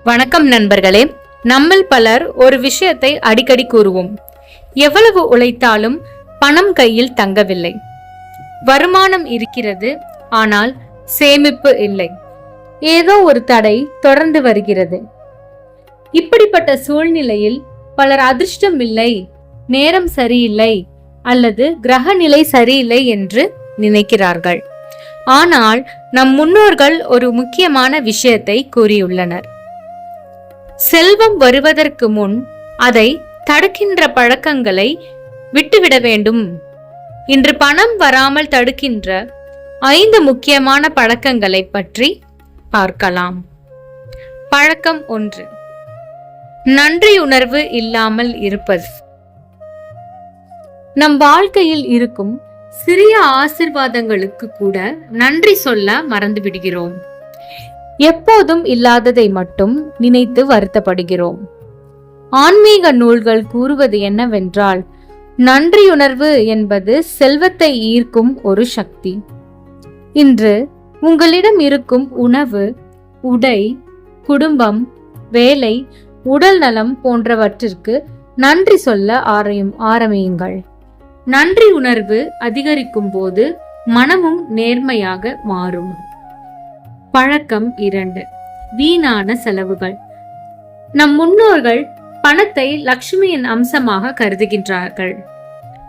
வணக்கம் நண்பர்களே. நம்மில் பலர் ஒரு விஷயத்தை அடிக்கடி கூறுவோம். எவ்வளவு உழைத்தாலும் பணம் கையில் தங்கவில்லை. வருமானம் இருக்கிறது, ஆனால் சேமிப்பு இல்லை. ஏதோ ஒரு தடை தொடர்ந்து வருகிறது. இப்படிப்பட்ட சூழ்நிலையில் பலர் அதிர்ஷ்டம் இல்லை, நேரம் சரியில்லை அல்லது கிரக நிலை சரியில்லை என்று நினைக்கிறார்கள். ஆனால் நம் முன்னோர்கள் ஒரு முக்கியமான விஷயத்தை கூறியுள்ளனர். செல்வம் வருவதற்கு முன் அதை தடுக்கின்ற பழக்கங்களை விட்டுவிட வேண்டும். இன்று பணம் வராமல் தடுக்கின்ற 5 முக்கியமான பழக்கங்களை பற்றி பார்க்கலாம். பழக்கம் 1, நன்றியுணர்வு இல்லாமல் இருப்பது. நம் வாழ்க்கையில் இருக்கும் சிறிய ஆசீர்வாதங்களுக்கு கூட நன்றி சொல்ல மறந்து விடுகிறோம். எப்போதும் இல்லாததை மட்டும் நினைத்து வருத்தப்படுகிறோம். ஆன்மீக நூல்கள் கூறுவது என்னவென்றால், நன்றியுணர்வு என்பது செல்வத்தை ஈர்க்கும் ஒரு சக்தி. இன்று உங்களிடம் இருக்கும் உணவு, உடை, குடும்பம், வேலை, உடல் நலம் போன்றவற்றிற்கு நன்றி சொல்ல ஆரம்பியுங்கள். நன்றி உணர்வு அதிகரிக்கும் போது மனமும் நேர்மையாக மாறும். பழக்கம் 2, வீணான செலவுகள். நம் முன்னோர்கள் பணத்தை லட்சுமியின் அம்சமாக கருதுகின்றார்கள்.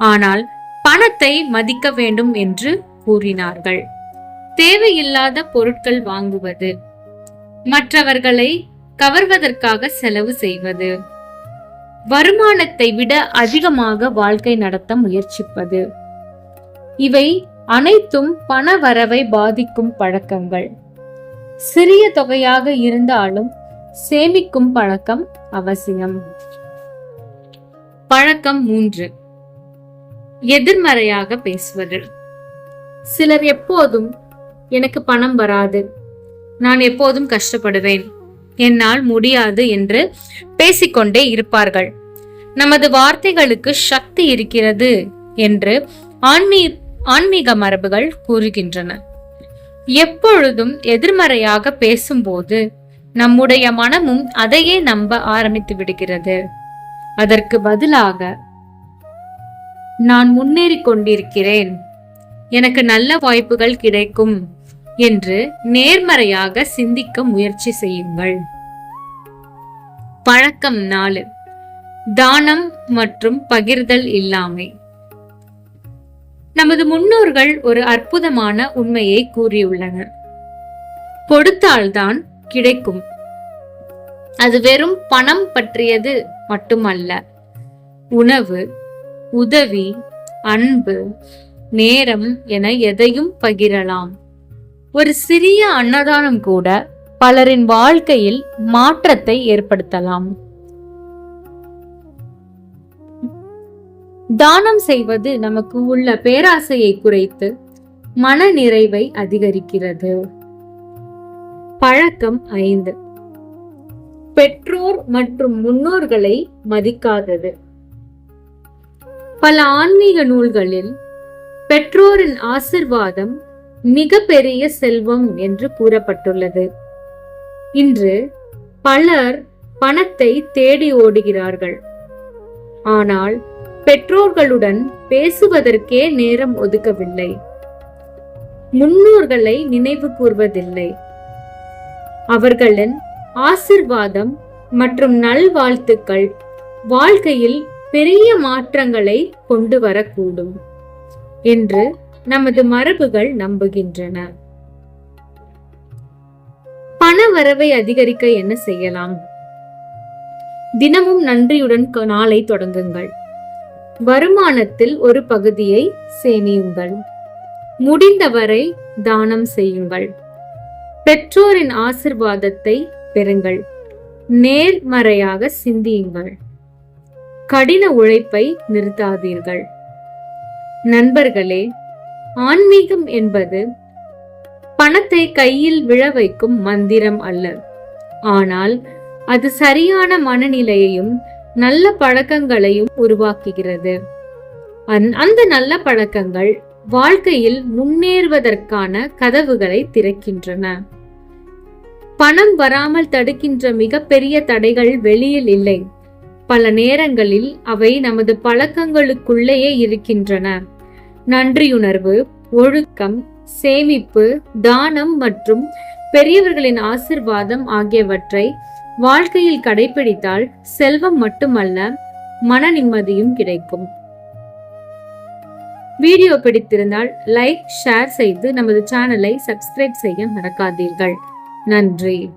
ஆனால் பணத்தை மதிக்க வேண்டும் என்று கூறினார்கள். தேவையில்லாத பொருட்கள் வாங்குவது, மற்றவர்களை கவர்வதற்காக செலவு செய்வது, வருமானத்தை விட அதிகமாக வாழ்க்கை நடத்த முயற்சிப்பது, இவை அனைத்தும் பண வரவை பாதிக்கும் பழக்கங்கள். சிறிய தொகையாக இருந்தாலும் சேமிக்கும் பழக்கம் அவசியம். பழக்கம் 3, எதிர்மறையாக பேசுவது. சிலர் எப்போதும் எனக்கு பணம் வராது, நான் எப்போதும் கஷ்டப்படுவேன், என்னால் முடியாது என்று பேசிக்கொண்டே இருப்பார்கள். நமது வார்த்தைகளுக்கு சக்தி இருக்கிறது என்று ஆன்மீக மரபுகள் கூறுகின்றன. எப்பொழுதும் எதிர்மறையாக பேசும்போது நம்முடைய மனமும் அதையே நம்ப ஆரம்பித்து விடுகிறது. அதற்கு பதிலாக, நான் முன்னேறி கொண்டிருக்கிறேன், எனக்கு நல்ல வாய்ப்புகள் கிடைக்கும் என்று நேர்மறையாக சிந்திக்க முயற்சி செய்யுங்கள். பழக்கம் 4, தானம் மற்றும் பகிர்தல் இல்லாமை. நமது முன்னோர்கள் ஒரு அற்புதமான உண்மையை கூறியுள்ளனர். கொடுத்தால்தான் கிடைக்கும். அது வெறும் பணம் பற்றியது மட்டுமல்ல. உணவு, உதவி, அன்பு, நேரம் என எதையும் பகிரலாம். ஒரு சிறிய அன்னதானம் கூட பலரின் வாழ்க்கையில் மாற்றத்தை ஏற்படுத்தலாம். தானம் செய்வது நமக்கு உள்ள பேராசையை குறைத்து மன நிறைவை அதிகரிக்கிறது. பழக்கம் 5, பெற்றோர் மற்றும் முன்னோர்களை மதிக்காதது. பல ஆன்மீக நூல்களில் பெற்றோரின் ஆசிர்வாதம் மிக பெரிய செல்வம் என்று கூறப்பட்டுள்ளது. இன்று பலர் பணத்தை தேடி ஓடுகிறார்கள், ஆனால் பெற்றோர்களுடன் பேசுவதற்கே நேரம் ஒதுக்கவில்லை. முன்னோர்களை நினைவு கூர்வதில்லை. அவர்களின் ஆசிர்வாதம் மற்றும் நல்வாழ்த்துக்கள் வாழ்க்கையில் பெரிய மாற்றங்களை கொண்டு வரக்கூடும் என்று நமது மரபுகள் நம்புகின்றன. பண வரவை அதிகரிக்க என்ன செய்யலாம்? தினமும் நன்றியுடன் நாளை தொடங்குங்கள். வருமானத்தில் ஒரு பகுதியை சேமியுங்கள். முடிந்தவரை தானம் செய்யுங்கள். பெற்றோரின் ஆசிர்வாதத்தை பெறுங்கள். நேர்மறையாக சிந்தியுங்கள். கடின உழைப்பை நிறுத்தாதீர்கள். நண்பர்களே, ஆன்மீகம் என்பது பணத்தை கையில் விழ வைக்கும் மந்திரம் அல்ல. ஆனால் அது சரியான மனநிலையையும் நல்ல பழக்கங்களையும் உருவாக்குகிறது. அந்த நல்ல பழக்கங்கள் வாழ்க்கையில் முன்னேறுவதற்கான கதவுகளை திறக்கின்றன. பணம் வராமல் தடுக்கின்ற மிகப்பெரிய தடைகள் வெளியில் இல்லை. பல நேரங்களில் அவை நமது பழக்கங்களுக்குள்ளேயே இருக்கின்றன. நன்றியுணர்வு, ஒழுக்கம், சேமிப்பு, தானம் மற்றும் பெரியவர்களின் ஆசிர்வாதம் ஆகியவற்றை வாழ்க்கையில் கடைபிடித்தால் செல்வம் மட்டுமல்ல, மன நிம்மதியும் கிடைக்கும். வீடியோ பிடித்திருந்தால் லைக், ஷேர் செய்து நமது சேனலை சப்ஸ்கிரைப் செய்ய மறக்காதீர்கள். நன்றி.